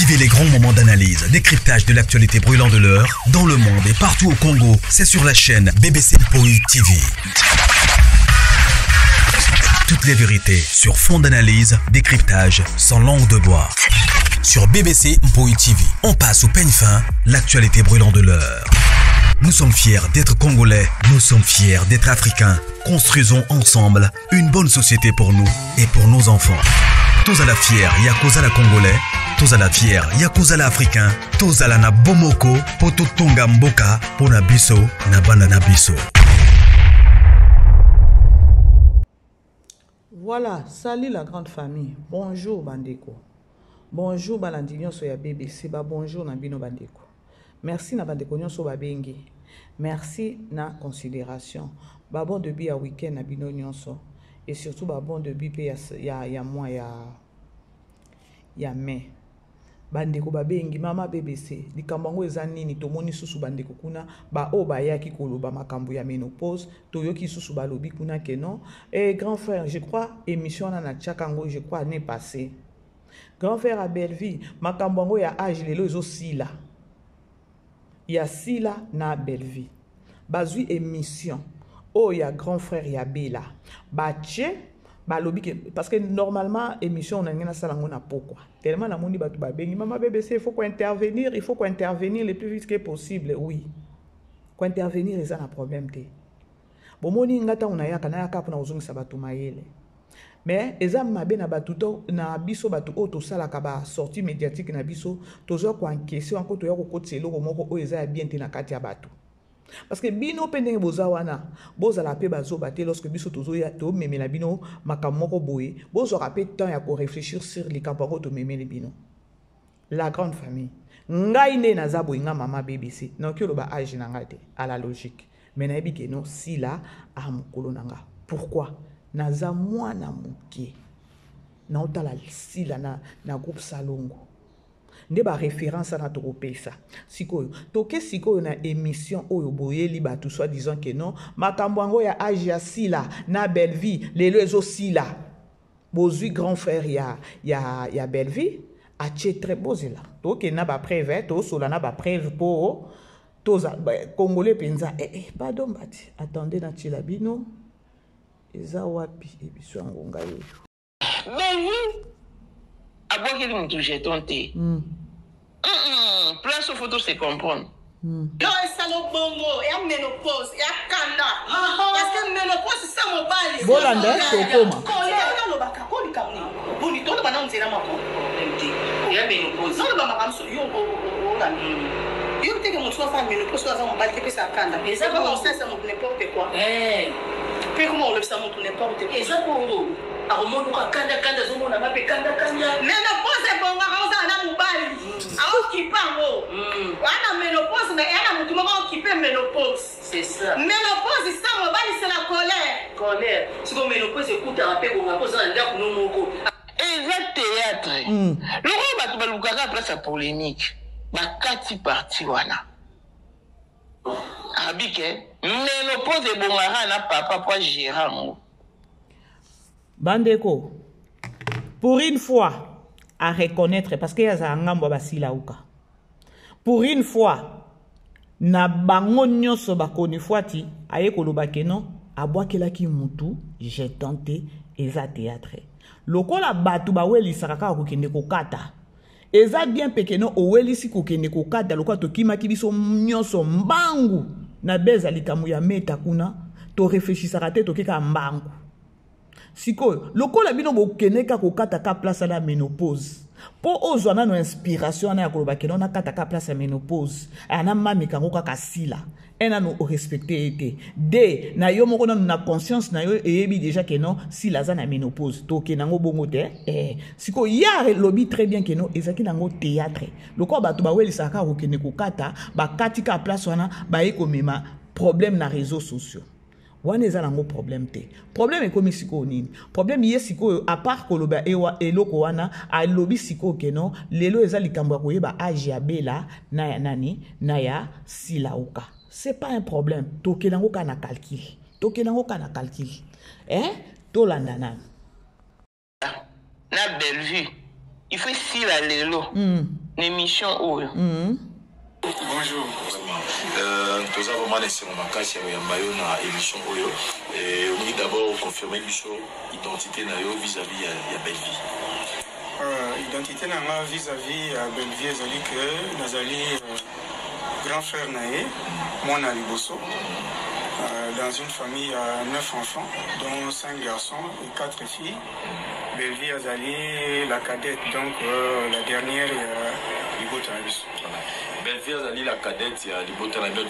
Vivez les grands moments d'analyse, décryptage de l'actualité brûlante de l'heure, dans le monde et partout au Congo. C'est sur la chaîne BBC Mpoï TV. Toutes les vérités sur fond d'analyse, décryptage, sans langue de bois. Sur BBC Mpoï TV, on passe au peigne fin, l'actualité brûlante de l'heure. Nous sommes fiers d'être Congolais, nous sommes fiers d'être Africains. Construisons ensemble une bonne société pour nous et pour nos enfants. Tous à la fière, Yakozala Congolais. Tous à la fière, Yakozala Africain. Tous à la na Bomoko, Poto Tonga Mboka, Pona Biso, na Bandana Biso. Voilà, salut la grande famille. Bonjour Bandeko. Bonjour Balandignon Soya BBC. Bonjour Nabino Bandeko. Merci na Bandeko Nyonso Babengi. Merci na considération. Bon début à week-end Nabino Nyonso. Et surtout bon début ya mois ya mai. Bandeko Babengi mama BBC. Likambango ezanini tomoni susu bandeko kuna o bayaki koloba makambo ya ménopause toyoki susu balobi kuna keno. Et grand frère, je crois émission na tchakango je crois année passée. Grand frère à Belleville, makambango ya âge lelo ezo sila. Ya sila na Belleville. Bazui émission. Oh ya grand frère ya Bela. Bache balobi parce que normalement émission on a ngena salango na pourquoi. Tellement la moni batu babengi maman BBC il faut qu'on intervenir, il faut qu'on intervenir le plus vite que possible. Oui. Qu'on intervenir ils ont un problème té. Bon moni ngata unayaka na yaka pona uzungisa batu mayele. Mais eza mabe na batuto na biso batu o to sala ka ba sortie médiatique na biso tozo ko encaisser encore to yako kotselo ko moko o eza bien te na kati ya batu. Parce que bino pendenge boza wana boza la pe bazo baté lorsque biso tozo ya to memela bino makamoko boye bozo rapé temps ya ko réfléchir sur les kampango to memela bino. La grande famille ngai ne naza boinga mama BBC non que lo ba age na ngate à la logique mais na yebi ke non si la a mokolo nanga. Pourquoi naza mwana muke na otala sila na groupe Salongo nde ba référence na to pesa sikoyo toke sikoyo na émission oyo boyeli batu soit disant que non makambo ngo ya age ya sila na Belleville lelo ezo sila bozui grand frère ya Belleville a très bozela toke na ba preuve to sola na ba preuve po toza congolais penza pardon bati attendez na chilabino eza wapi ebiso yango ngai oyo Belleville abokeli mutu jeton te place photo se comprendre Yo esalo bongo ya menopause ya kanda parce que menopause sa mobali bolanda tokoma koleka lo bakakolika ni boni to bana nzela mako ya menopause non ba makamso yo olani yo teke mutu fa menopause za mobali ke pesa kanda mais ça va on sait ça n'importe quoi puis comment on le sait mutu n'importe quoi et ça pour nous a remonte kanda zomo na mape kanda menopause bonga kauza na mobali aokipango wana menopause mais elle a mutu moko occupé menopause c'est ça menopause ça mobali c'est la colère c'est comme menopause écoute rappel bonga pose na ndako no moko eza théâtre loko batu balukaka place ya polémique bakati parti wana abike menopause ebongaka na papa po gérango Bandeko, pour une fois, à reconnaître, parce qu'il y a un ngambo basila uka. Pour une fois, na bango nyoso bakoni fuati, aye koloba keno, abwakela ki mutu, j'ai tenté, eza théâtre. Lokola batu ba weli saraka kokende kokata. Eza bien pekeno o weli si kokende kokata, lokola tokima kibiso nyoso mbangu, na beza likamu ya meta kuna, to réfléchissara te tokeka mbangu. Siko, lokola bino bokeneka kokata ka place la ménopause. Po ozwana no inspiration na yakoloba keno na kata ka place ya ménopause. Ana mami kango kaka sila. Ena no respecter ete. De na yo moko na conscience na yo eyebi déjà que non si la za na ménopause. To kenango bongo te. Siko ya lobby très bien que non ezaki nango théâtre. Lokola bato ba weli saka kokene kokata ba katika place wana ba ekomema problème na réseaux sociaux. Wana eza nango problème te. Problème ekomi siko nini? Problème ye siko à part koloba ewa eloko wana a lobi siko keno lelo eza likambo koyeba age ya Bela na ya nani na ya Silauka. C'est pas un problème. Tokenango kana calcul. Tokenango kana calcul. Tolanda na Belleville. Il faut si la lelo. l'émission oyo. Bonjour. Nous avons vraiment laissé mon cache à la émission Oyo. On dit d'abord confirmer l'identité vis-à-vis de Belleville. L'identité vis-à-vis de Belleville, c'est que nous avons grand frère Naé, moi Naliboso, dans une famille à 9 enfants, dont 5 garçons et 4 filles. Belleville Azali, la cadette, donc la dernière, Libotanabis. Belleville Azali, la cadette, Libotanabis,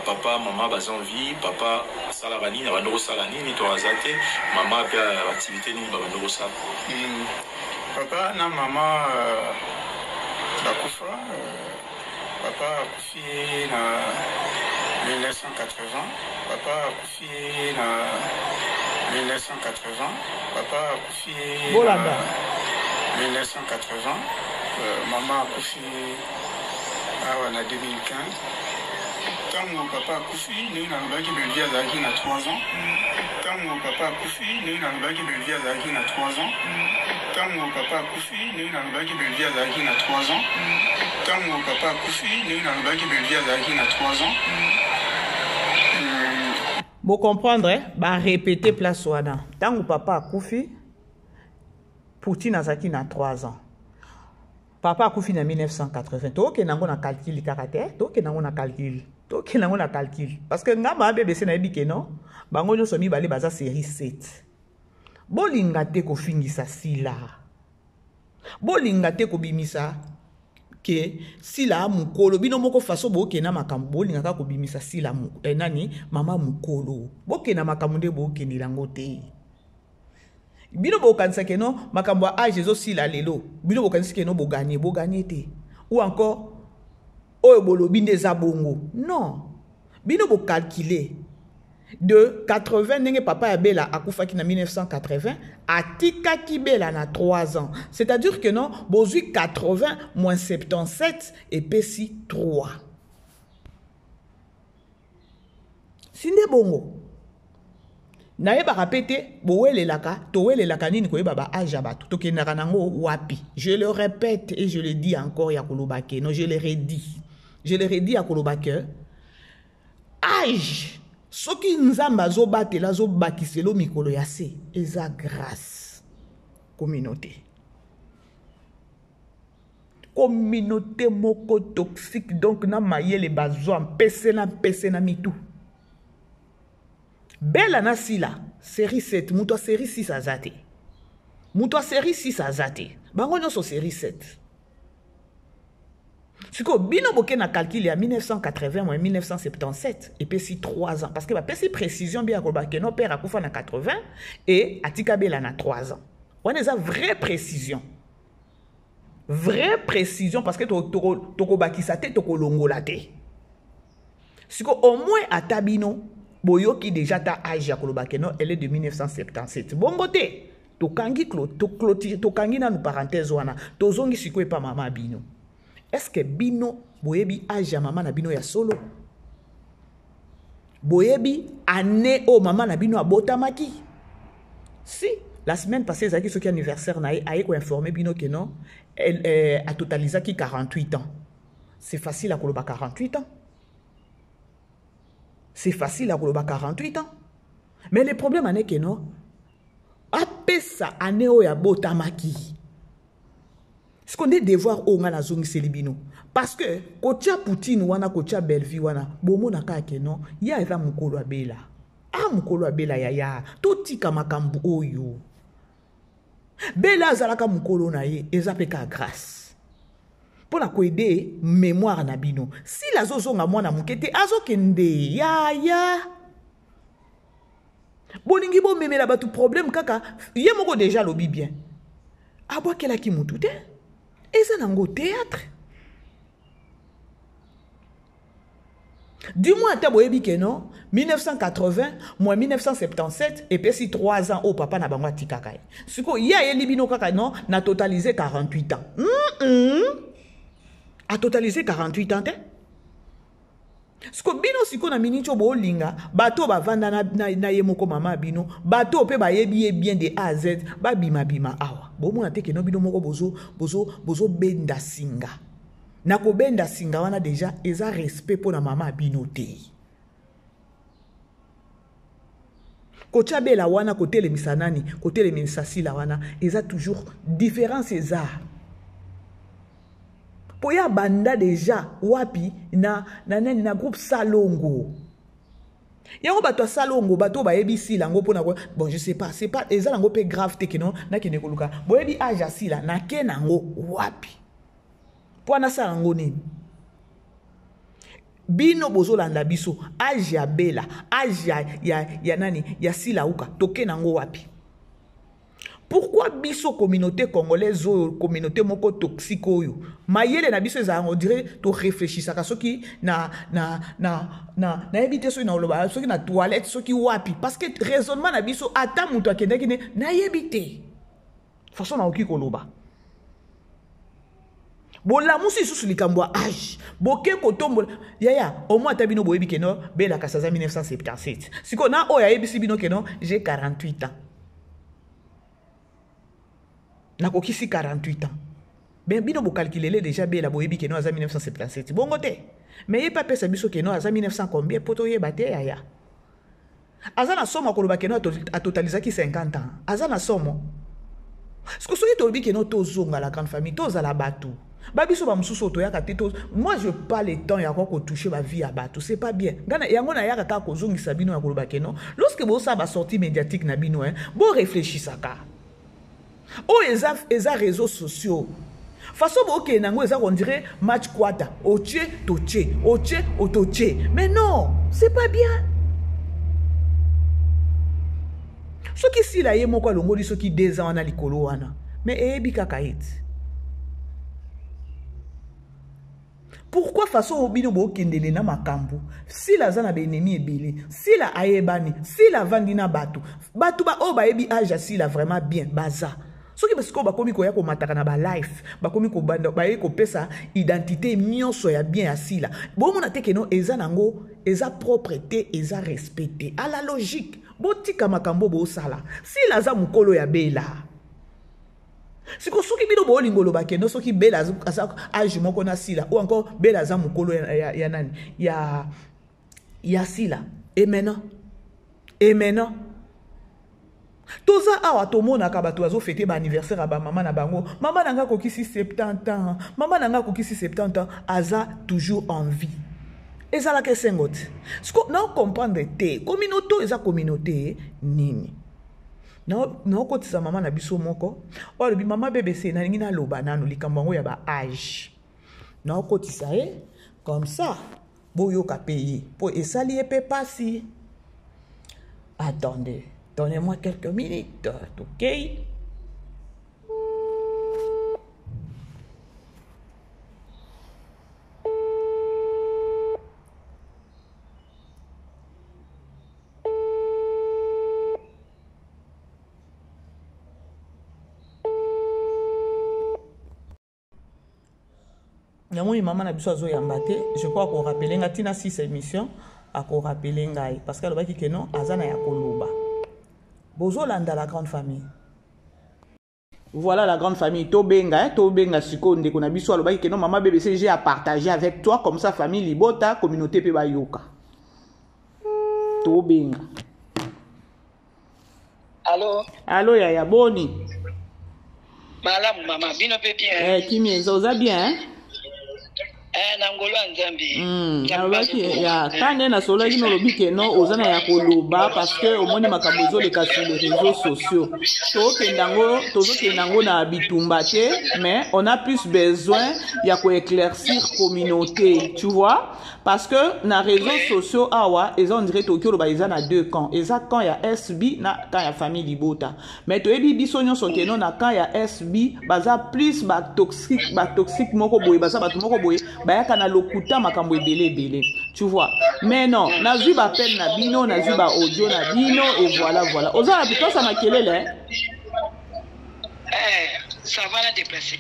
papa, maman, bazan vie, papa, Salarani, Nabano Salani, Nitorazate, maman, activité, Nabano Sal. Papa, na maman, la Koufa, papa a couché en 1980, papa a couché en 1980, papa a couché en 1980, maman a couché en 2015. Tant mon papa a couché, nous avons eu Belleville Azali à 3 ans. Tant mon papa a couché, nous avons eu Belleville Azali à 3 ans. Tant mon papa a couché, nous avons eu Belleville Azali à 3 ans. Tant mon papa a couché, nous avons eu Belleville Azali à 3 ans. Vous comprendrez, bah répéter place wana. Tant que papa a couché, Poutine Azaki na 3 ans. Papa a couché en 1980. Toi qui n'as calcul caractère, toi qui n'as calcul. Toi qui n'as calcul. Parce que ngama BBC na ebike non, bango nyo somi bale baza série 7. Bolinga te ko fingisa sila. Bolinga te ko bimisa ke sila mukolo bino moko faso boke na makambo bolinga ka ko bimisa sila nani mama mukolo. Boke na makambo nde boke ni lango te. Bino bokanisa ke non makambo a Jesu sila lelo. Bino bokanisa ke non bo gagner te. Ou encore oyo bolobi ndeza bongo. Non. Bino bo calculer. De 80 nenge papa ya bela akufaki na 1980 atika ki bela na 3 ans. C'est-à-dire que non, bozui 80 moins 77 et pesi 3. Sinde bongo. Naye ba répéter boele laka towele laka nini ko baba ajabatu to kenaka nango wapi. Je le répète et je le dis encore ya kolobake. Non, je le redis. Je le redis à kolobake. Âge soki nzamba zo batela zo bakiselo mikolo ya se eza grâce communauté. Communauté moko toxique donc na mayele bazo pese na mitu. Bela na sila série 7 muto série 6 azate. Muto série 6 azate. Bango nyonso série 7. Si ko bino boke na calcul ya 1980 moins 1977 et puis si 3 ans parce que ba pesi précision bien ko ba que no père akufa na 80 et atika bela na 3 ans. On a une vraie précision. Vraie précision parce que toko bakisa te toko longola te. Si ko au moins atabino boyoki déjà ta âge ya ko ba que no elle est de 1977. Bongo te tokangi tokangi na nous parenthèse wana tozongi siko e pa mama bino. Est-ce que bino boyebi âge maman na bino ya solo? Boyebi année o maman na bino abotamaki? Si la semaine passée zaki ce qui anniversaire na aye ko informer bino que non elle a totalisé qui 48 ans. C'est facile à koloba 48 ans. C'est facile à koloba 48 ans. Mais le problème est que non apesa année o ya botamaki. Ce qu'on est devoir au ngana zongi selibino parce que kocha Poutine wana kocha Belleville wana bomo na kake non ya eza mukolo abela mukolo abela ya totika makambu oyo bela azalaka mukolo na ye eza peka grâce pour la koede mémoire na bino si la zozonga mwana mukete azokende ya bolingi bo memela batu problème kaka ye moko déjà lobi bien abwakela ki mutu te. Et ça n'a pas théâtre. Du moins, tu as dit que non, 1980, moins 1977, et puis si 3 ans, oh papa n'a pas dit kakaï. Ce qu'il y a un libino kakaï, non, n'a totalisé 48 ans. A totalisé 48 ans, Ce que bino si qu'on a minicho bo linga, bateau ba vanda na yemoko mama bino, bateau pe ba yebi bien de A à Z, ba bima awa. Bo mona te ke no bino moko bozo benda singa. nakobenda singa wana déjà eza respect pour na mama bino te. Kocha bela wana kotelemisa nani, kotelemisa sila wana eza toujours différence eza. Poya banda déjà wapi na groupe Salongo. Yango bato Salongo bato ba yebi sila ngo pona bon je sais pas, c'est pas eza lango pe grave te keno na kene koluka. Bo yebi aja sila na kenango wapi. Pona salango nini. Bino bozolanda biso age ya bela age ya nani ya sila uka toke nango wapi. Pourquoi biso communauté congolaise ou communauté moko toxique oyo mayele na biso eza on dirait to réfléchir ka soki na éviter soki na loba soki na toilette soki wapi parce que raisonnement na biso ata muto akendaki ne na yebite façon na oki koloba. Bola musi susu likambo âge boke kotombo yaya au moins tabino boyebi keno bela kasaza 1977 siko na oya yebisi bino keno j'ai 48 ans na kokisi 48 ans ben bino bo calculer déjà bela boyebi keno aza 1977 bongo te mais pas pesa biso keno aza 1900 combien poto yeba te yaya aza na somo koloba keno a totalisaki 50 ans aza na somo siko soki tolobi keno tozonga la grande famille tozala batu. Babiso ba mususu to yaka teto moi je pas le temps ya ko toucher ma vie à bato c'est pas bien ngana yango na yaka ka ko zongisa bino ya koloba keno lorsque bo sa ba sortie médiatique na bino bo réfléchissaka o eza réseaux sociaux façon bo ke nango eza on dirait match kwata oche toche oche otoche mais non c'est pas bien ce qui si la ye moko longoli ce qui 2 ans na likolo wana mais ebi kakaiti. Pourquoi façon obino bo kendele na makambu si la zana be ennemi ebele si la ayebani si la vandina batu ba o ba ebi age si la vraiment bien baza soki parce que ba komi ko ya ko mataka na ba life ba komi ko banda ba e ko pesa identité nyonso ya bien asila bo mona te ke no eza nango eza propreté eza respecté à la logique botika makambo bo sala si la za mukolo ya bela. Si ko soki bino bo lingolo bakeno soki bela asa age moko na sila ou encore bela za mukolo ya nani ya sila et maintenant toza awa tomona ka bato azo fêter ba anniversaire a ba mama na bango mama nanga kokisi 70 ans mama nanga kokisi 70 ans aza toujours en vie ezala ke sengote siko na comprendre te communauté eza communauté nini. Non kotisa mama na biso moko olobi mama BBC na ngina loba nanu likambo ngo ya ba âge non kotisa comme ça boyo ka payer pour esali epe pasi. Attendez, donnez-moi quelques minutes, OK? Yamoni maman na biso azo yambate, je crois qu'on rappelle nga tina 6 émissions à qu'on rappelle ngai parce que le baki keno azana ya koloba. Bozo landa la grande famille. Voilà la grande famille to benga siko ndeko na biso le baki keno maman BBC j'ai à partager avec toi comme ça famille libota communauté pe bayoka. To benga. Allô yaya boni. Malam maman bino pe bien. Kimi oza bien hein? Nangolo nzambi. Ya kane na solo kino lobi keno ozana ya koloba parce que omoni makambo zo leka sur les réseaux sociaux. Tozo kendango na bitumba te mais on a plus besoin ya ko éclaircir communauté, tu vois? Parce que na réseaux sociaux awa ils on dirait Tokyo loba ils na deux camps. Eza quand ya SB na quand ya famille libota. Mais to ebi biso nyonso keno na quand ya SB baza plus ba toxique moko boye baza batu moko boye bayaka na lokuta makambo ebele. Tu vois? Mais non, na vu ba peine na bino, na vu ba audio na bino et voilà. Oza na plutôt ça makelele. Ça va la déplacer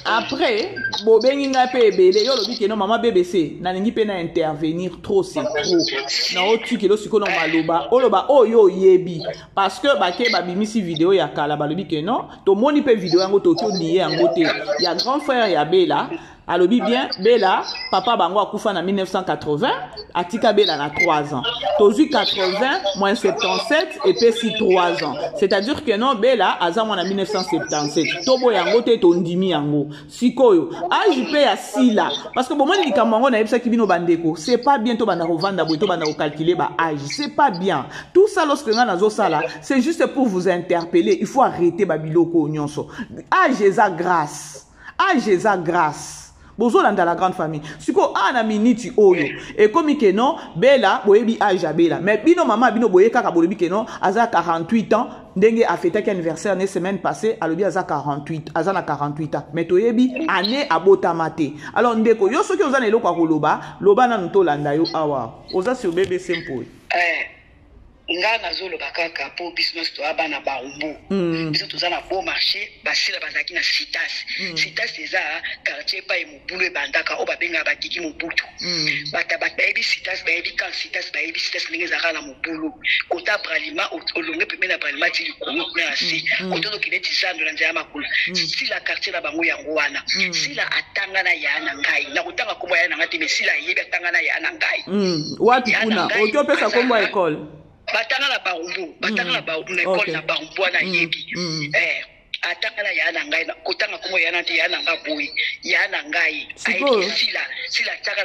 après bobengi nga pe ebele yo lobi ke no mama BBC na ningi pe na intervenir trop c'est trop na otu ke lo siko no maloba oloba oyo yebi parce que ba ke ba bimisi vidéo ya kala ba lobi ke non to moni pe vidéo yango to to nié yango te ya grand frère ya Bella alobi bien Bella papa bango akufa na 1980 atika Bella na 3 ans tozu 80 moins 77 et puis 3 ans c'est-à-dire que non Bella aza mwana 1977 tobo yango te to ndimi yango sikoyo âge pe ya sila parce que bomoni likambo yango na yebisa kibino bandeko c'est pas bien to banda kovanda boy to banda ko calculer ba âge c'est pas bien tout ça lorsque nga nazo sala c'est juste pour vous interpeller il faut arrêter ba biloko nyonso âge eza grâce âge eza grâce bozo landa la grande famille siko ana miniti oyo et comme que non Bella boyebi âge ya Bella mais bino mama bino boye kaka boyebi que non aza 48 ans ndenge a fêté anniversaire ne semaine passée alobi aza 48 aza na 48 ans mais toyebi année abotama te alors ndeko yo soki oza na eloko akoloba loba na nto landa yo awa oza sur BBC Mpoe nga nazoloba kaka po business to abana baumbu biso tozana bon marché basila bazaki na Citas Citas eza quartier pa emobulu ebandaka o babenga batiki mobutu bata bayebi Citas bayebi kan Citas bayebi Citas ndenge ezaka na mobulu kota bralima olonge pembe na bralima ti likolo na si kototo kineti zando na nzela makulu si la quartier na bango yango wana si la atanga na ya na ngai na kotanga kombo ya na ngati mais si la yebi atanga na ya na ngai watu kuna otyo pesa kombo ya école batanga la baumbu na école na baumbu na yebi atanga la ya na ngai na kotanga komo ya na te ya na ngaboyi ya na ngai sila chaka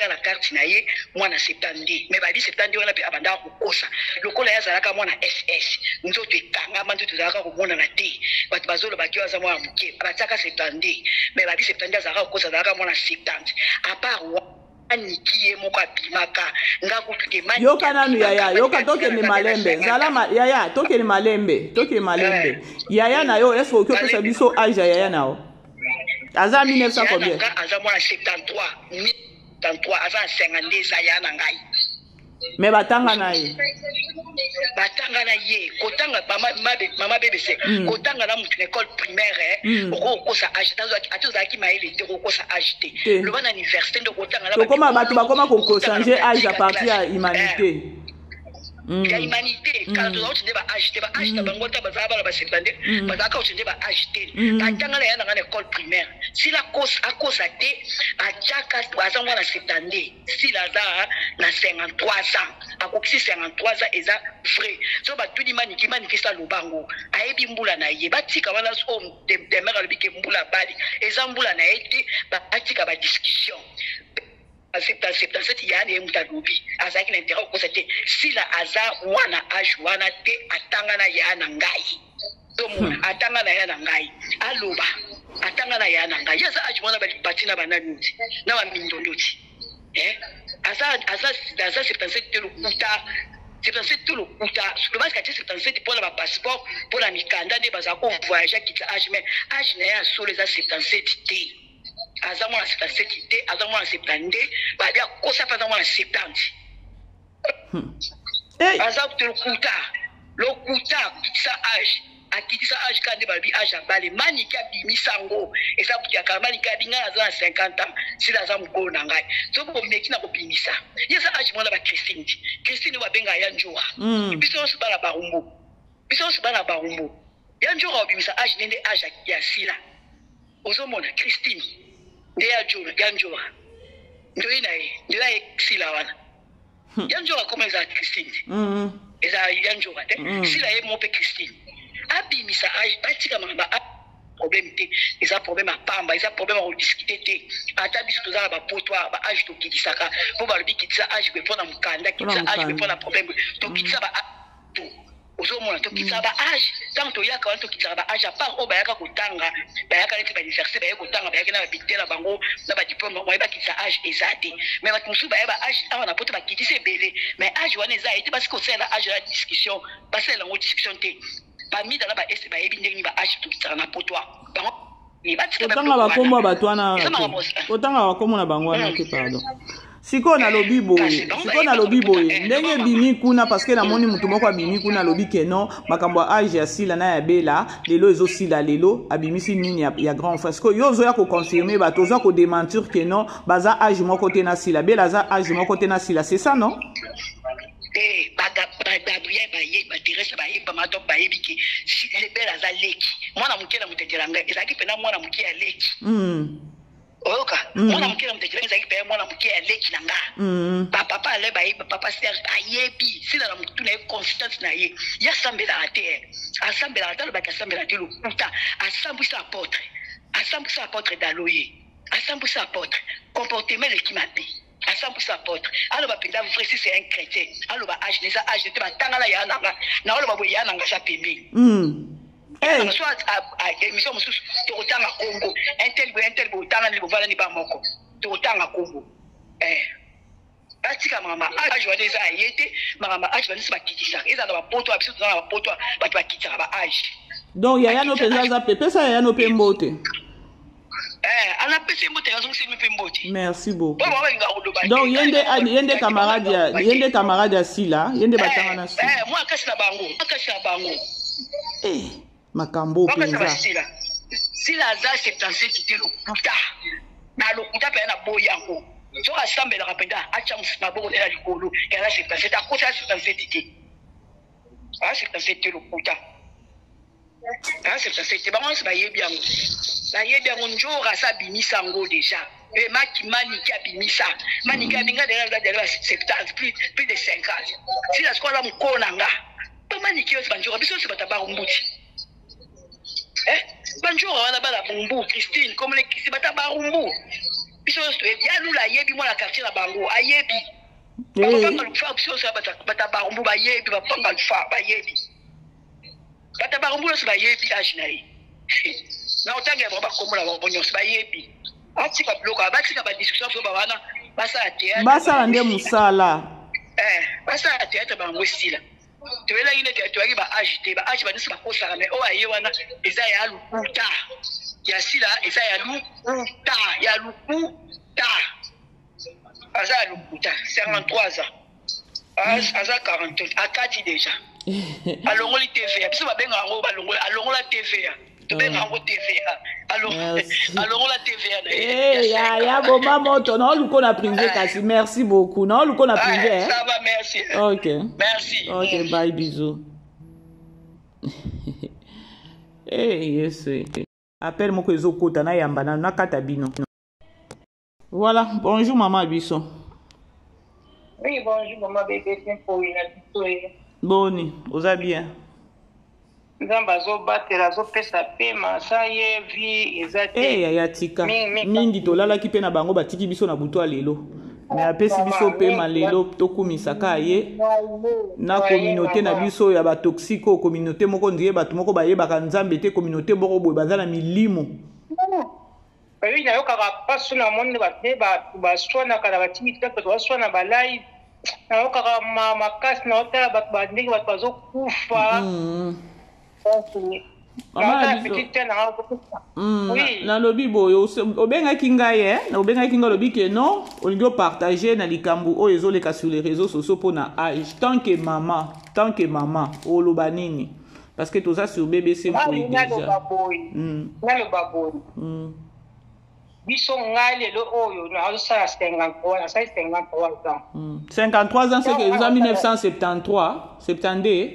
la carte na ye mwana 70 mais ba di 70 wana pe abanda kokosa lokola ya zalaka mwana SS nzoto ekanga manzo tozalaka komona na te bat bazolo bakyo za mwana muke bataka 70 mais ba di 70 azalaka kokosa zalaka mwana 70 à part anikie moka bimaka ngako tukemani yoka nanu yaya yoka tokene malembe zala yaya tokene malembe yaya na yo est-ce que pesa biso âge yaya nao aza 1900 combien aza mwana 73 aza 52 za ya na ngai mais batanga na ye kotanga mama BBC kotanga na mutu école primaire okokosa âge atozaki maele te okokosa âge te le ban université ndo kotanga na koma bato bakoma ko changer âge à partir ya humanité ya humanité quand tu as ba âge te ba âge ta bango ta bazaba la ba 70 bazaka utende ba âge te batanga na yana na école primaire si la cause à cause te achaka bazangwa na 70 si la za na 53 ans akokisi 53 ans eza vrai so ba tuni maniki sa lobango ayebi mbula na ye batika wana so de mera lebike mbula bali eza mbula na ete batika ba discussion acceptation ya ne mutadubi azaki na intérêt ko c'était si la aza wana âge wana te atanga na ya na ngai tomu atanga na ya na ngai aloba atanga na ya na ngai yasa âge wana bali batina banani na ba mindondoti aza 77 te lokuta 77 te lokuta le base ka 77 pour la passeport pour la mikanda ne baza ko voyager quitter âge mais âge na ya so les 77 te azamo na 77 te azamo na 72 ba dia kosa pa azamo na 70 azamo lokuta kitisa âge akitisa âge kandi ba bi âge abale mani ka bimisango esa kutia kamani ka binga na 50 ans si la zamu ko na ngai so ko meki na ko bimisa yesa âge mona ba Christine wa benga ya njua biso so bala ba rumbo ya njua bimisa âge nende âge ya sila ozomona Christine ndeya njua ya njua ndio sila wana ya njua koma za Christine eza ya njua sila ye mo pe Christine abimisa âge batika mamba problème te eza problème à pamba eza problème à discuter te ata biso tozala ba potoir ba âge to kitisaka po ba lobi kitisa âge be pona mukanda kitisa âge be pona problème to kitisa ba to ozomona to kitisa ba âge tant to yaka wana to kitisa ba âge à part o bayaka kotanga bayaka neti ba université bayaka kotanga bayaka na bitela bango na ba diplôme mo ba kitisa âge ezate mais ba musu bayaba âge awa na poto ba kitisa belé mais âge wana eza ete parce que c'est la âge la discussion parce que la discussion te parmi dans la ba est ba yebi ndenge ba âge to kitisa na poto bango otanga bakomo batwana otanga bakomo na bango wana ke pardon Siko na lobi boye. Siko na lobi boye. Ndenge bimi kuna parce que na moni mutu moko abimi kuna lobi ke non makambo age ya sila na ya bela lelo ezo sila lelo abimisi nini ya grand frère. Siko yo zo ya ko confirmer ba tozo ko démentir que non baza age moko te na sila bela za age moko te na sila, c'est ça non? Eh Gabriel baye ba Teresa baye ba mato baye biki si le bela za leki mwana mukela mutetelanga ezaki pena mwana mukia leki oyoka mwana mukela mutetelanga ezaki pena mwana mukia leki nanga ba papa ale baye ba papa Serge ayebi sila na mutu na constance na ye ya sambela ate asambela ate ba kasambela ate lukuta asambisa apôtre d'aloye asambisa apôtre comportement le kimapi à 100% apôtre. Alors, frère, si c'est un chrétien, alors, âge, les âges, tu vas t'en aller à Nanga, n'a pas de Yananga, ça pébé. Soit à émission, tu autant à Congo, un tel, autant à l'Ivoire, n'est pas moko, tu autant à Congo. Parce que maman, âge, je vais les aider, maman, âge, je vais les quitter ça. Ils ont un poteau, absolument un poteau, tu vas quitter âge. Donc, il y a un autre pesage, pépé, ça, il y a un autre mbote. Merci beaucoup. Donc yende camarade ya sila, yende batanga na sila. Moi kasi na bango. Makambo penza. Sila za 77 te lokuta. Na lokuta pe na boyango. So asambela kapenda acha maboko na likolo. Ya 77 akosa 77 te. 77 lokuta. C'est bon, c'est bien on jour à ça bimisango déjà et manika bimisa manika binga déjà 70 plus de 5 ans si la squale mu konanga pas manika c'est banjora biso c'est batabarumbuti banjora wana bala bumbu Christine comme les c'est batabarumbu biso ya nous la yebi moi la quartier la bango ayebi bapanga lufa biso c'est batabarumbu bayebi bapanga lufa bayebi batabarumbu c'est bayebi ajinayi na otanga ba komola ba bonyoso ba yebi atika bloka batika ba discussion so ba wana basa théâtre basa nde musala basa théâtre ba ngwesila tewela ine théâtre ba agité ba agi ba nisi ba kosa mais o aye wana eza ya lukuta ya sila eza ya lukuta asa lukuta 53 ans asa 40 akati déjà alongoli TV biso ba benga ngo ba longola alongola TV alors la TVA ya bomba moto na luko na privé kasi merci beaucoup na luko na privé ça va merci OK bye bisous yes appelle moko ezokota na yamba na kata bino. Voilà, bonjour maman biso. Oui, bonjour maman bébé, c'est pour une petite. Boni, oza bien. Nzamba zo batela zo pesa pema sa ye vi ezate ya tika mingi tolalaki pe na bango batiki biso na buto lelo mais apesi biso pema lelo tokumisa ka ye na communauté na biso ya ba toxico communauté moko ndiye bato moko bayebaka nzambe te communauté boko boye bazala milimo oui na yoka pasu na monde ba swana kala batimi tata to swana ba live na yoka makasi na otala bato ba ndenge bato bazokufa na lobi boyo obengaki ngai obengaki ngai lobi ke non olingi opartage na likambo oyo ezoleka sur les réseaux sociaux mpona age tant que mama oloba nini parce que toza sur BBC mpoyi déjà biso ngai lelo oyo nazosala 53 ans 53 ans c'est que eza 1973 72.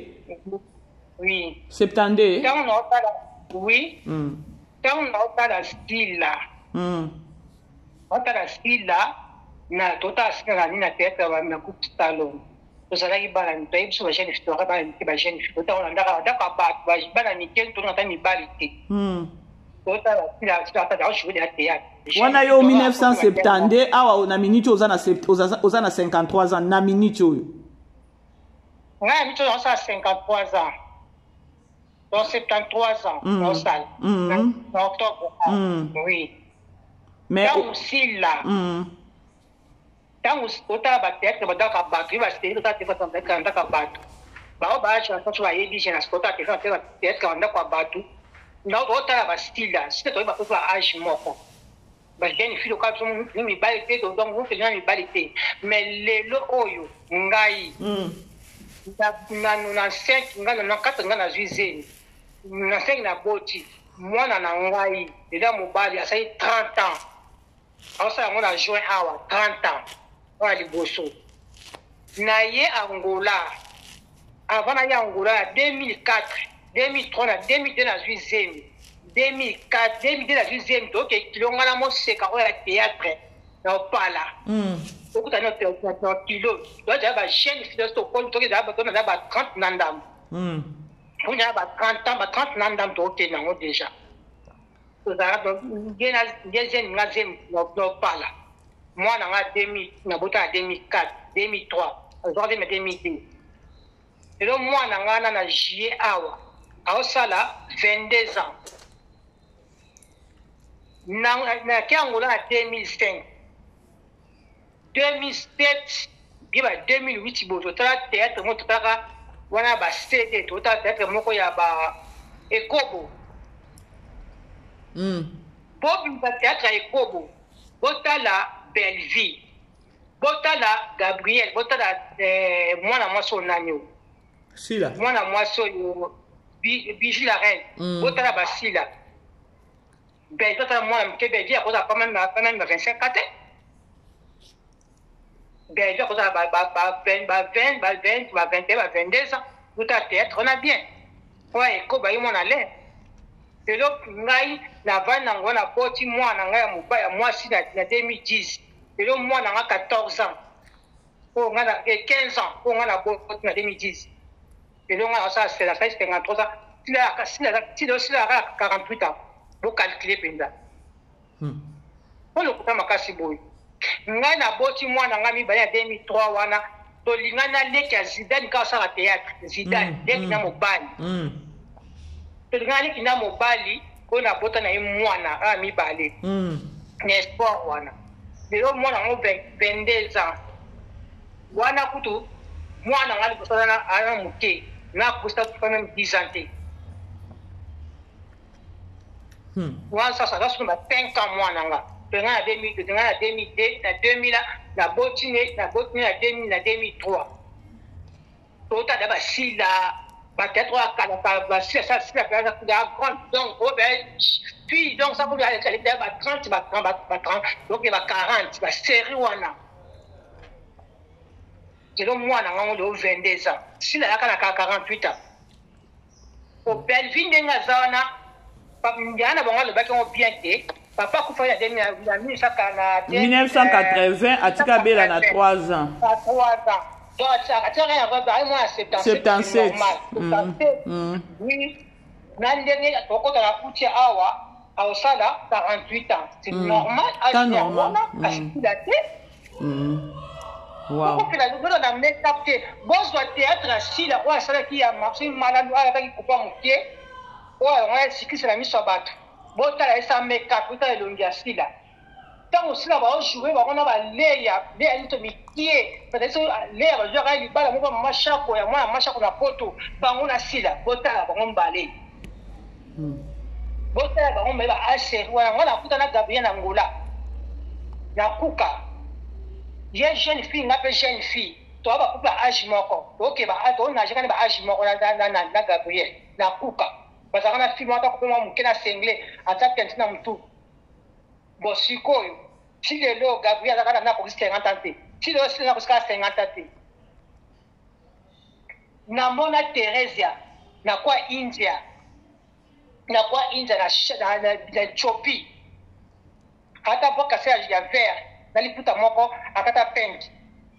Oui. 72. Oui. Quand on a la style là. On a la style là. Na tota sina ni na tête na coupe salon. To sala ki bala ni tayi so jeune fille ba ni ba jeune fille. To on ndaka ba bala ni ken to na ta mi balité. Tota la style là ta da jouer de théâtre. Wana yo 1972 awa na minute oza na 53 ans na minute oyo. Ouais, minute on a 53 ans. Dans 73 ans, en salle. En octobre. Oui. Mais aussi là. Quand on a battu, on a battu, on a battu, on a battu. Bah, bah, je pense que je vais dire, je pense que je vais dire, on a battu. Non, on a battu là. C'est toi qui vas faire âge mort. jeune fille local so mi balité donc vous faisons mi balité mais lelo oyo ngai na 5 ngana na 4 ngana zuizeni na 5 na boti mwana na ngai ila mobali asai 30 ans asa ngona juin awa 30 ans wa liboso na ye Angola avant na ye Angola 2004 2003 na 2002 na zuizeni 2004 2002 na zuizeni donc kilonga na moseka oya théâtre na opala okuta no kilo doit ba jeune fille to ko to da ba 30 nandam on a ba 30 ans ba 30 nandam to ke na déjà to da do gena jeune ngazem no opala moi na 2000 na bota 2004 2003 aujourd'hui mais 2002 et donc moi na ngana na juillet awa aosala 22 ans na Angola en 2005 2007 biba 2008 bozo tala théâtre mo totaka wana ba CD tota théâtre moko ya ba Ekobo bobi ba théâtre Ekobo botala Belleville botala Gabriel botala mwana mwaso nanyo Sila mwana mwaso yo Bijou la reine botala Basila ben toi moi me que dire cosa quand même 25 4 ben dire cosa ba 22 ans tout à théâtre on a bien ouais ko ba yo mona le et donc ngai na vana ngona poti moi na ngai mubaya moi si na 2010 et donc moi na 14 ans oh ngana 15 ans oh ngana poti na 2010 et donc ça c'est la fête 53 ans si la 48 ans pour calculer penza on le kuta makasi boy ngai na boti mwana ngami ba ya 2003 wana to lingana leki ya Zidane ka sa théâtre Zidane leki na mobali to lingana leki na mobali ko na bota na mwana a mi bale ne sport wana lelo mwana ngo 22 ans wana kutu mwana ngali kusana ana muke na kusta kufanya 10 ans moi ça va sur ma 5 ans moi nanga pendant la 2002 na 2002 na 2000 na botine na 2000 na 2003 tota da basila ba peut-être à ba ça la grande donc oh ben puis donc ça pour aller ba 30 ba 30 donc il va 40 ba série wana c'est donc moi nanga on 22 ans si la kana 48 ans au Belleville ngazana Ndiana bonga le baki on bien que papa kufa ya 1980 atika bela na 3 ans. 3 ans. Donc ça rien à moi 77. Oui. Nandenge toko ta kutia awa awsala 48 ans. C'est normal à normal. Wow. Pourquoi la nouvelle on a mis capté bon soit théâtre assis là ouais ça qui a marché malade avec qui coupa mon pied. Ouais, on est qui c'est la mise sur bateau. Bon, t'as ça make up, t'as le longia là. Tant aussi là, on jouer, on a les une tomiquie. Peut-être l'air, j'aurais eu pas la moi macha pour moi macha pour la photo. Bah on a si là, bon t'as on balai. Bon t'as on met la hache, ouais, on a foutu na Gabriel Angola. Na kuka. J'ai jeune fille, n'a pas jeune fille. Toi va couper âge moko. OK, bah on a jamais âge moko na Gabriel. Na kuka. Parce qu'on a filmé en tant que moi, qui a cinglé, en tant que na mtu. Bon, si quoi, si le lot Gabriel a n'a pas 50 ans, si le lot n'a pas 50 ans, na mona Teresia, na quoi India, na Chopi, ata pour casser ya vert, na liputa moko, akata pink.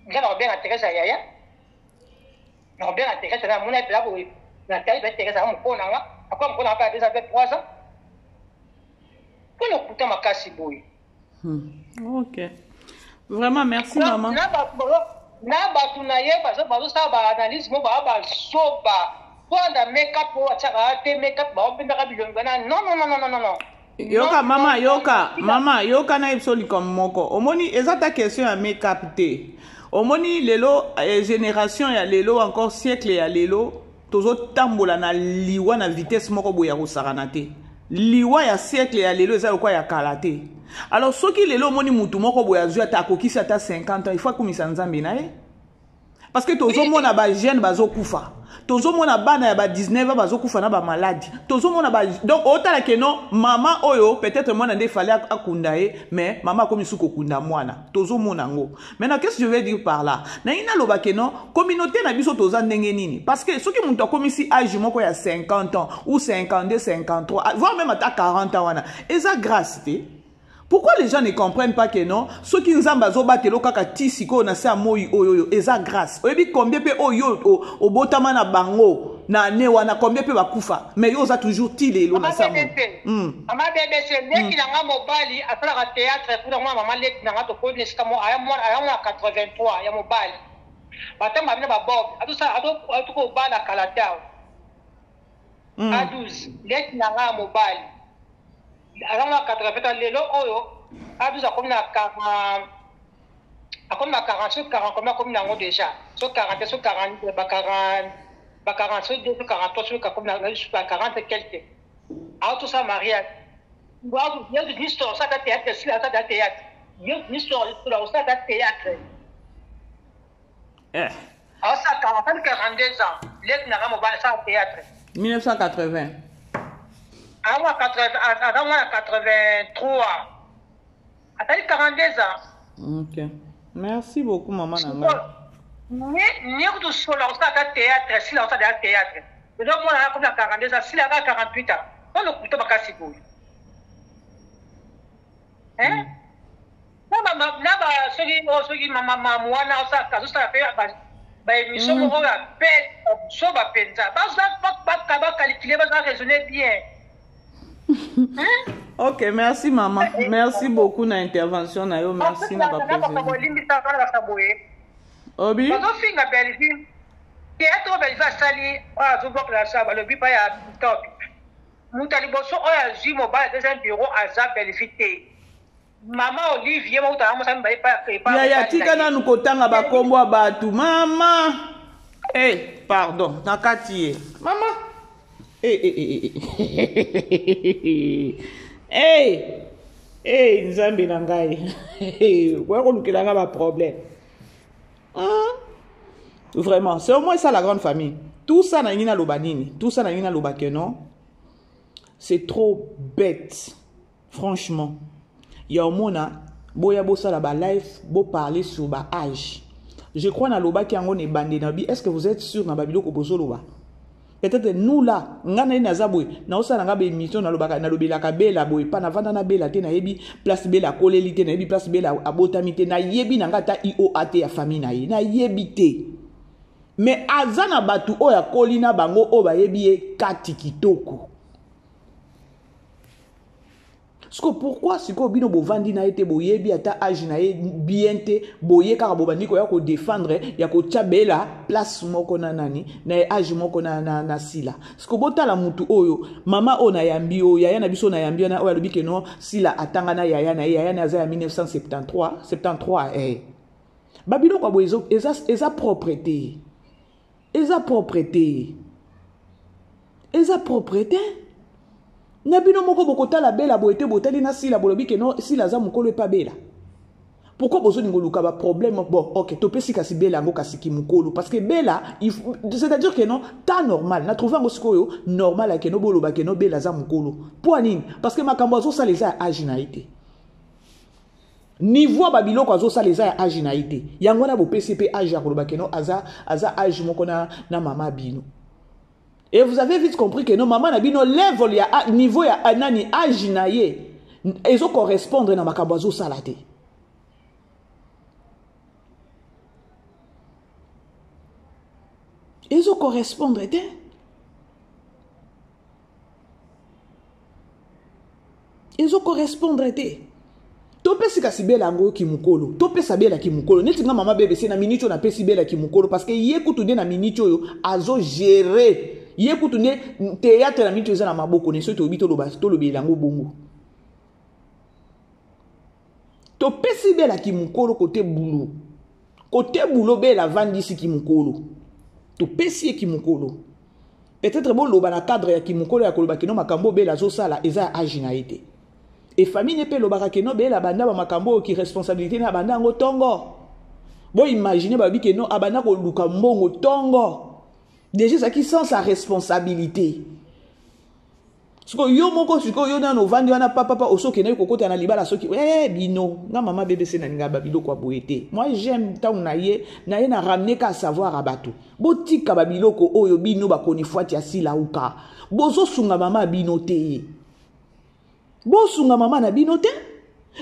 Ngana bien à Teresia yaya, na bien à Teresia na mona là pour na Teresia mo konanga. Après, on a pas déjà fait 3 ans. On a coûté ma casse boy. Ok. Vraiment, merci, maman. Na batu na ye parce que bazo ça ba analyse mo ba soba. Pour la make-up pour ataka te make-up ba on pendaka bilonga na non. Yoka mama yoka na ibsoli comme moko. Omoni ezata question ya make-up te. Omoni lelo génération ya lelo encore siècle ya lelo. Tozo tambola na liwa na vitesse moko boya ko sarana te liwa ya siècle ya lelo eza lokwa ya kalate. Alors soki lelo moni mutu moko boya azwi ata akokisi ata 50 ans, il faut akumisa nzambe na ye. Parce que tozomona ba jeune bazokufa. Tozomona bana ya ba 19 ans bazokufa na ba maladie. Tozomona ba donc otala ke non mama oyo peut-être mwana nde fallait akunda ye mais mama komi suko kunda mwana. Tozomona ngo. Maintenant qu'est-ce que je veux dire par là? Na ina loba ke non communauté na biso toza ndenge nini? Parce que soki muntu akomisi âge moko ya 50 ans ou 52 53 voire même ata 40 ans wana. Eza grâce te. Pourquoi les gens ne comprennent pas que non? Ceux qui nous ont battu le kaka tisiko na sa moi oyo eza grâce. Oyebi combien pe oyo o botama na bango na ne wana combien pe bakufa. Mais yo za toujours tilé lo na sa moi. Mama BBC neki na nga mobali afala ka théâtre pour moi maman leki na nga to ko nesika mo aya mo 83 ya mobali. Batamba bina ba bob. Atu ko bala kalatao. A 12 leki na nga mobali. Alors, 80 lelo oyo aduza comme na 40 comme na ngo déjà so 40 so 40 ba 40 so 2 43 so comme na 40 quelque alors tout ça mariage il y a une histoire ça da théâtre si la da théâtre il y a une histoire sur la ça da théâtre alors ça 42 ans les na mo ba ça théâtre 1980 avant 83. Attends, 42 ans. Ok. Merci beaucoup, maman. Ni tout seul, on a théâtre, si on a théâtre. Le donc, moi, on a 42 ans, si on a 48 ans, on ne coûte pas casser pour hein? Non, ceux qui maman, moi, on ça fait, émission, on va faire, ça va penser. Pas calculer, pas raisonner bien. Ok, merci maman. Merci beaucoup na intervention na yo. Merci na ba président. Obi. Bazo finga Belgique. Théâtre Belgique sali azo bok la saba le bi pa ya top. Mutali boso oya zi mobile des un bureau à Belgique. Maman Olivier mo ta mo sa mba pa. Ya tika na nukotanga ba kombo batu. Mama. Eh, pardon. Nakati. Mama. Nzambe na ngai. Kwa konukela ba problème. Vraiment, c'est au moins ça la grande famille. Tout ça na nina lobanini, tout ça na nina lobakeno. C'est trop bête. Franchement. Il y a au moins boya bossa la ba life, beau parler sur ba âge. Je crois na loba ki ango ne bande na bi. Est-ce que vous êtes sûr na babilo ko bozo loba? Peut-être nous là, ngana na zabwe, na osa nga be émission na lobaka na lobela ka bela boy, pa na vanda na bela te na yebi place bela kolelité na yebi place bela abotamité na yebi na ngata IOAT ya famille na ye, na yebi te. Mais azana batu o ya kolina bango o ba yebi e kati kitoko. Pourquoi si ko bino bo vandi na ete boyebi ata age na ye bien te boye kaka bobandi ko ya ko défendre ya ko tchabela place moko na nani na age moko na sila siko botala mutu oyo mama ona yambi o yaya na biso na yambi na oya lobi ke no sila atanga na yaya na za ya 1973 babilo kwa boezo eza propreté Nabino moko bokota la bela boete botali na sila bolobi ke no sila za mukolo pa bela. Pourquoi bozo ngoluka ba problème bon OK to pesi kasi bela ngo kasi ki mukolo parce que bela c'est-à-dire que non ta normal na trouver ngo sikoyo normal ke no boloba ke no bela za mukolo. Pour nini? Parce que makambo zo ça les a aginaité. Niveau babilo kwa zo ça les a aginaité. Yango na bo PCP age ya koloba ke no aza age moko na mama bino. Et vous avez vite compris que nos mamans n'abino level ya niveau ya anani âge na ye ezo correspondre na makabazo salate. Ezo correspondre te. Ezo correspondre te. Topesi kasi bela ngo ki mukolo. Topesa bela ki mukolo. Neti nga mama bébé c'est na minute na pesi bela ki mukolo parce que ye kutu na minute yo azo gérer. Ye kutune théâtre na minute na maboko ne so to bito lo basto lo bilango bongo. To pesi bela ki mukolo côté boulot. Côté boulot bela vandi si ki mukolo. To pesi ki mukolo. peut-être bon loba na cadre ya kimukolo ya koloba kino makambo bela zo sala eza agi na été et famille ne pe loba kino bela banda ba makambo ki responsabilité na banda ngo tongo bon imaginer ba bi kino abanda ko luka mbongo tongo déjà ça qui sent sa responsabilité siko yo moko siko yo na no vandi wana papa osoke na kokota na libala soki bino nga mama BBC na ninga babilo kwa boete moi j'aime tant na ye na ramener ka savoir abatu botika babiloko oyo bino bakoni fwati asila uka bozo sunga mama bino te bo sunga mama na bino te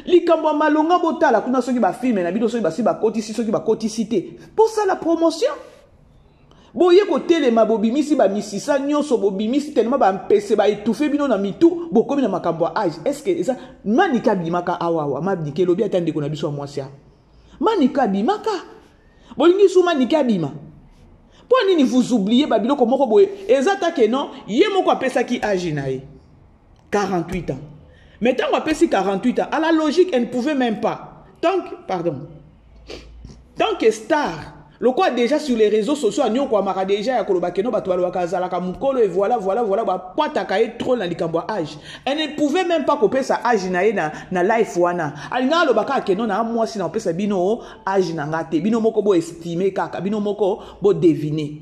likambo malonga botala kuna soki ba filme na bino soki ba si ba kotisi soki ba kotisi te pour ça la promotion boye ko telema bobimisi ba misisa nyonso bobimisi tellement ba mpese ba étouffer bino na mitu bokomi na makambo age est-ce que ça manika bimaka awawa mabdike lobi atande ko na biso mwasi manika bimaka bolingi su manika bima po nini vous oubliez ba biloko moko boye ezata ke non ye moko apesa ki age na ye 48 ans mais tant qu'on apesi 48 ans à la logique elle ne pouvait même pas tant que star le quoi déjà sur les réseaux sociaux nous quoi mara déjà ya koloba keno bato balwa kazala ka mukolo et voilà ba kwata kaye trop na likambo âge elle ne pouvait même pas couper sa âge na life wana alinga lo baka keno na moi si na pesa bino âge na ngate bino moko bo estimer kaka bino moko bo deviner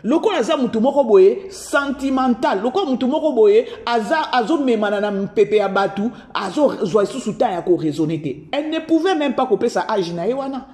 loko aza mutu moko boye sentimental loko mutu moko boye azo memana na mpepe ya batu azo zwa susu ta ya ko raisonner te elle ne pouvait même pas couper sa âge na wana.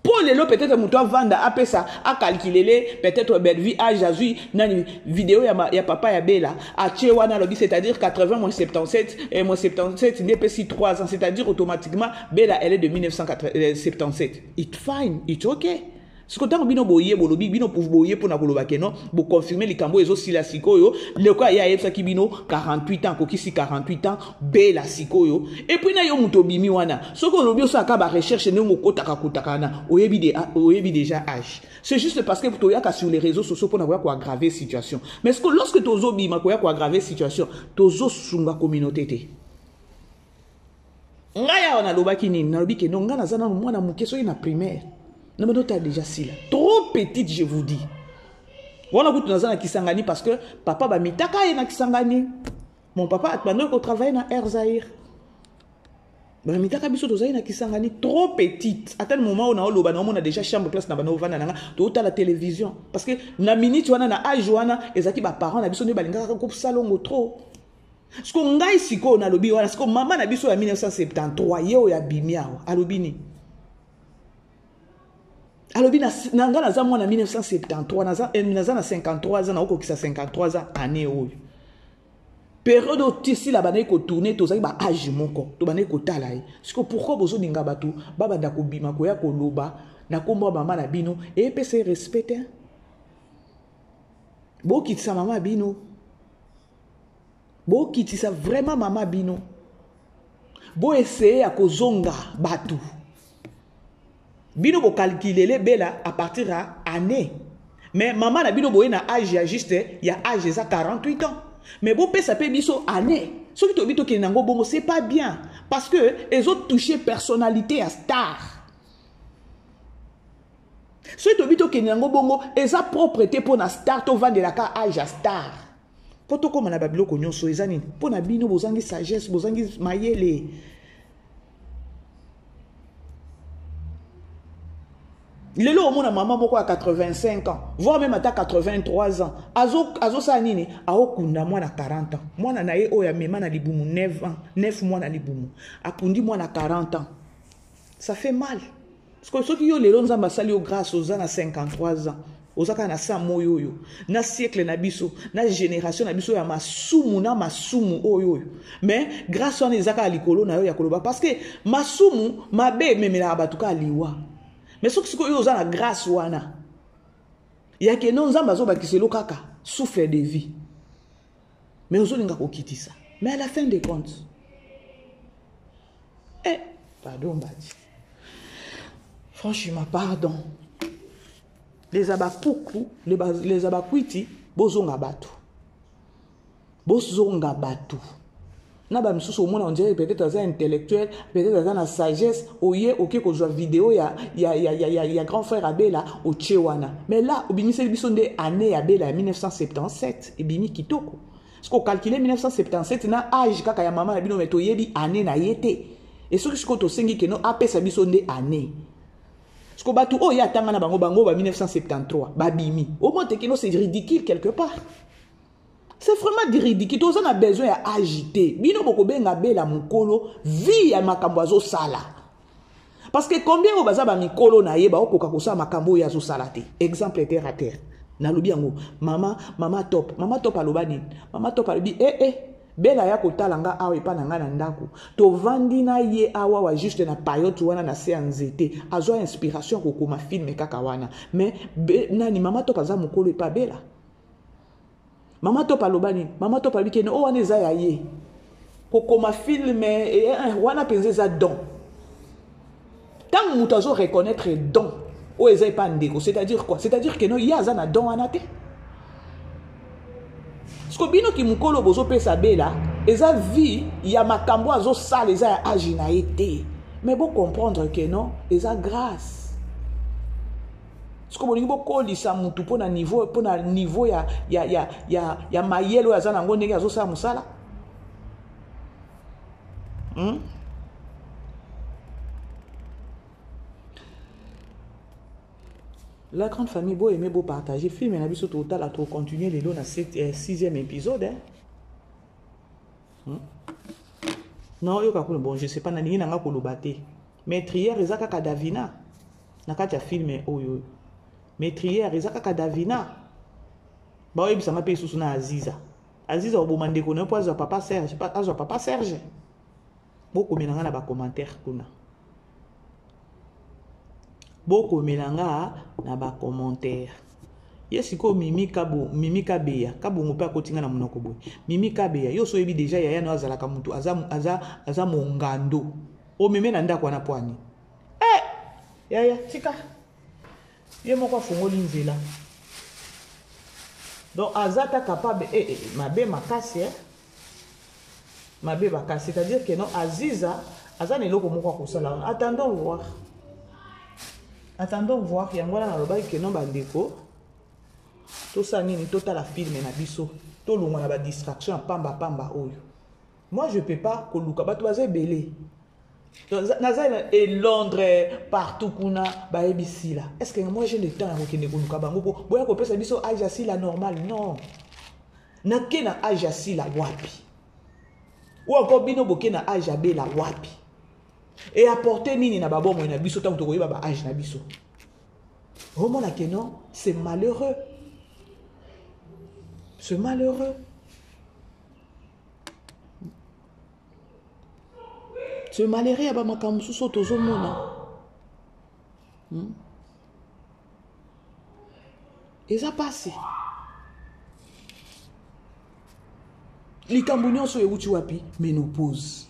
Pour les lots, peut-être que tu vendre après ça, à calculer, peut-être belle vie, âge, azui, dans vidéo, il y a papa, il y a bella, à Tchewana, c'est-à-dire 80 moins 77, et moins 77, il n'est pas si 3 ans, c'est-à-dire automatiquement, bella, elle est de 1977. It's fine, it's okay. Ce que tant bino boye bolobi bino pour boye pour na koloba keno bo confirmer les cambo ezo sila sikoyo le quoi ya yebsa ki bino 48 ans kokisi 48 ans bela sikoyo et puis na yo muto bimi wana ce que lobi so aka ba recherche ne ngoko taka na oyebi déjà âge c'est juste parce que to yaka sur les réseaux sociaux pour na quoi aggraver situation mais ce que lorsque tozo bima ko ya ko aggraver situation tozo sunga communauté te ngaya wana lobaki nini na lobi keno ngana zana mwana muke so ina primaire. Non, mais tu as déjà si là. Trop petite, je vous dis. On a beaucoup de Kisangani parce que papa va mitaka et na Kisangani. Mon papa a demandé qu'on travaille dans Air Zahir. Mais mitaka biso to na Kisangani trop petite. À tel moment on a déjà chambre classe na bano vana na to la télévision parce que na minute wana na âge wana ezaki ba parents na biso ne balinga ko salongo trop. Ce qu'on ngai siko na lobi wana ce que maman na biso ya 1973 yo ya bimia alobini. Alors, nanga naza mwana 1973, naza na 53 ans, na oko kisa 53 ans, année oyo. Période où tisi la banaye ko tourner, tozaki ba âge moko, to banaye ko talaye. Parce que pourquoi bozo dinga batu, baba ndako bima ko ya ko loba, na kombo mama na bino, et pe se respecter. Bo kitisa mama bino. Bo kitisa vraiment mama bino. Bo essayer à ko zonga batu. Bino bo calculer les bella à partir à année. Mais maman na bino boye na âge ya juste ya âge ça 48 ans. Mais bo pesa pe biso année. Ce qui to bito ki nango bongo c'est pas bien parce que les autres touché personnalité à star. Ce qui to bito ki nango bongo eza propreté pour na star to vendre la ka âge à star. Poto comme na babilo ko nyonso ezani pour na bino bozangi sagesse bozangi mayele. Il est là au monde à maman beaucoup à 85 ans, voire même à 83 ans. Azo sa nini, ao kunda moi na 40 ans. Moi na nae o ya mema na libumu 9 ans, 9 mois na libumu. Apundi moi na 40 ans. Ça fait mal. Parce que ceux qui ont les longs ambassadeurs sali au grâce aux ans à 53 ans. Ozaka na sa moyo yo. Na siècle na biso, na génération na biso ya masumu oyo. Mais grâce à nezaka likolo na yo ya koloba parce que masumu mabe memela abatuka liwa. Mais ce qui est la grâce wana. Il y a que non zambazo bakiselo kaka souffle de vie. Mais on zolinga ko kiti ça. Mais à la fin des comptes. Pardon badi. Franchement pardon. Les abakuku, les abakuiti bozonga batu. Bozonga batu. na ba misusu omona on dirait peut-être aza intellectuel, peut-être aza na sagesse, oye oke kozwa vidéo ya grand frère Abela au Tchewana. Mais là obimiseli biso nde année Abela ya 1977 ebimi kitoko. Parce qu'on calculait 1977 na âge kaka ya maman na bino meto yebi année na yete. Et ce que je compte sengi que no apesa biso nde année. Parce que batu oh ya tanga na bango ba 1973 babimi. Au moins tekino c'est ridicule quelque part. C'est vraiment ridicule. On a besoin d'agiter. Bino boko benga bela mukolo vie ya makambo azo sala. Parce que combien o baza ba mikolo na yeba okoka kosa makambo ya zo sala te. Exemple terre à terre. Na lobi yango mama top alobani. Mama top alobi bela ya kotala nga awa epa na nga na ndako. To vandi na ye awa wa juste na période wana na se nzete. Azo inspiration ko koma film kaka wana. Mais nani mama top aza mukolo epa bela. Mama top alobani, mama top alobi kene o wana eza ya ye. Koko ma filme wana penze za don. Tant mutu azo reconnaître don, o eza pas ndeko, c'est-à-dire quoi? C'est-à-dire que no ya za na don wana te. Sko bino ki mukolo bozo pesa bela, eza vie ya makambo azo sala eza ya agi na été. Mais bon comprendre que non, eza grâce. Ce que vous avez dit, pour na niveau ya mayelo ya zana ngonde ya zo sa musala. La grande famille beau aimer beau partager film na biso total à trop continuer les lots dans cette 6e épisode Non yo ka bon je sais pas na ningi nanga ko lobate. Maîtrière ezaka ka Davina. Na kati ya film oyo. Maîtrière ezaka ka Davina. Ba oyebi sama pe susu na Aziza. Aziza obomande ko na po azwa papa Serge, pas azwa papa Serge. Boko menanga na ba commentaire kuna. Boko menanga na ba commentaire. Yesiko Mimi Kabeya, kabongo pe akotinga na monoko boy. Mimi Kabeya, yo so yebi déjà yaya no azalaka mutu aza mongando. O meme na ndako na poani. Yaya tika. Ye moko fongoli nzela. Donc azata capable mabe makasi mabe makasi, c'est-à-dire que non Aziza azana eloko moko ko sala. Attendons voir yangola na loba que non bandeko. Tout ça nini total film na biso. To longa na ba distraction pamba oyo. Moi je peux pas ko luka ba to bazé belé. Naza et Londres partout kuna ba ebisi là. Est-ce que moi j'ai le temps à kokende ko luka bango po boya ko pesa biso age asila normal non. Na kena age asila wapi. Ou encore bino bokena age abela wapi. Et apporter nini na babomo na biso tant to koyeba ba age na biso. Vraiment la que non, c'est malheureux. C'est malheureux. C'est malheureux à makambo suso tozo mona. Et ça passe. Likambo nyonso ewuti wapi ménopause.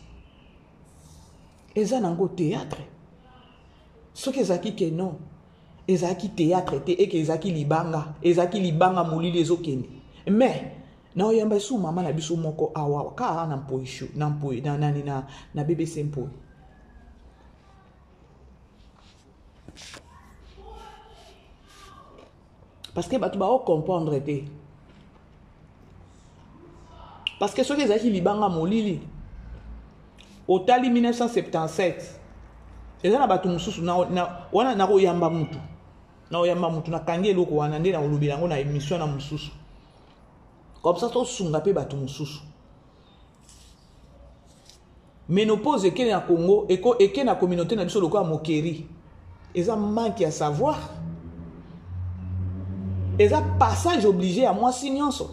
Eza nango théâtre. Ce que ezaki que non. Ezaki théâtre et que ezaki libanga molili ezokende. Mais na oyamba su mama na biso moko awa ka na mpoisho na mpoi na BBC mpoi. Parce que batu ba comprendre te. Parce que ce que ezaki libanga molili otali 1977 eza na batu mususu na wana na oyamba mutu na kangi eloko wana nde na olobela ngo na émission na mususu comme ça to sunga pe batu mususu ménopause eke na Congo eke na communauté na biso lokola mokeri eza manque à savoir eza passage obligé à moi signonso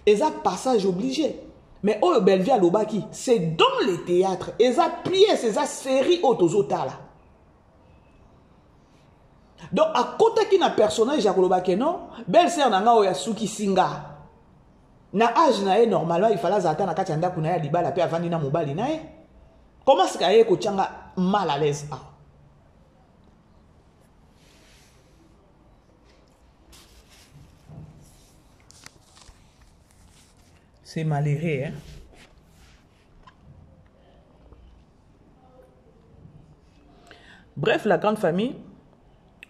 eza passage obligé. Mais oh Belvia Lobaki, c'est dans les théâtres, eza pièces, eza série autozotala. Donc à côté qui na personnage ya Lobaki non, belle-sœur nanga oya Suki Singa. Na âge na normalement il fallait zata na kati ndako na ya libala pe avandi na mobali na ye. Comment est-ce qu'aye ko tchanga mal à l'aise ah? C'est malheureux hein. Bref, la grande famille,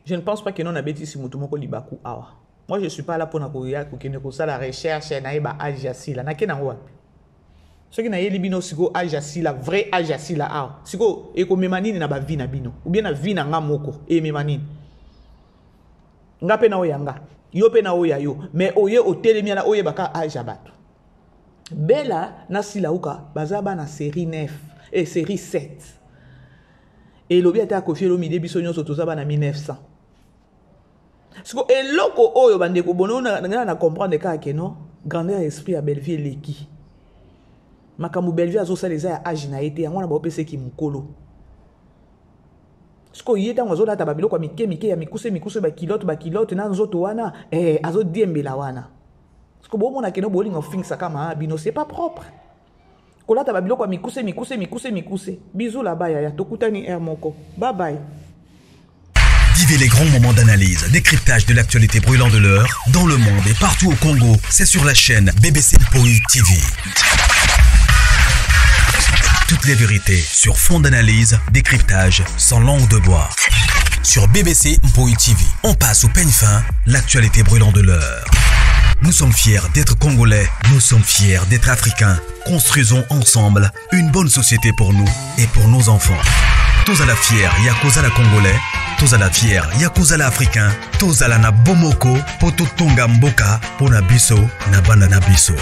je ne pense pas que nous avons bêtise sur Moutoumoko Libaku Awa. Moi, je ne suis pas là pour la recherche, ce qui n'a pas bino siko ajasi la vrai ajasi la a siko eko memanini na ba vie na bino ou bien na vie na nga moko e memanini nga pe na oyanga yo pe na oya yo mais oye otelemi na oye baka aja bato bela na sila uka bazaba na série 9 et série 7 et lobi ata ko fielo mi debiso nyonso tozaba na 1900 siko eloko oyo bandeko bono na comprendre ka ke non grandeur esprit à Belleville leki makambo Belleville azo saleza ya age na été yango na ba opese ki mukolo siko yeta ngo zola ta babilo kwa mike ya mikuse ba kilote na nzoto wana azo diembela wana siko bo mona keno bolinga fixa kama bino c'est pas propre kola ta babilo kwa mikuse bisous là-bas ya tokutani air moko bye bye. Vivez les grands moments d'analyse, décryptage de l'actualité brûlante de l'heure, dans le monde et partout au Congo, c'est sur la chaîne BBC Mpoi TV. Toutes les vérités sur fond d'analyse, décryptage sans langue de bois. Sur BBC Mpoi TV, on passe au peigne fin, l'actualité brûlante de l'heure. Nous sommes fiers d'être Congolais, nous sommes fiers d'être Africains. Construisons ensemble une bonne société pour nous et pour nos enfants. Tous à la fière, Yakoza la Congolais. Tous à la fière, Yakoza la Africain. Tous à la na Bomoko, Poto Tonga Mboka, Pona Biso, na Banda na Biso.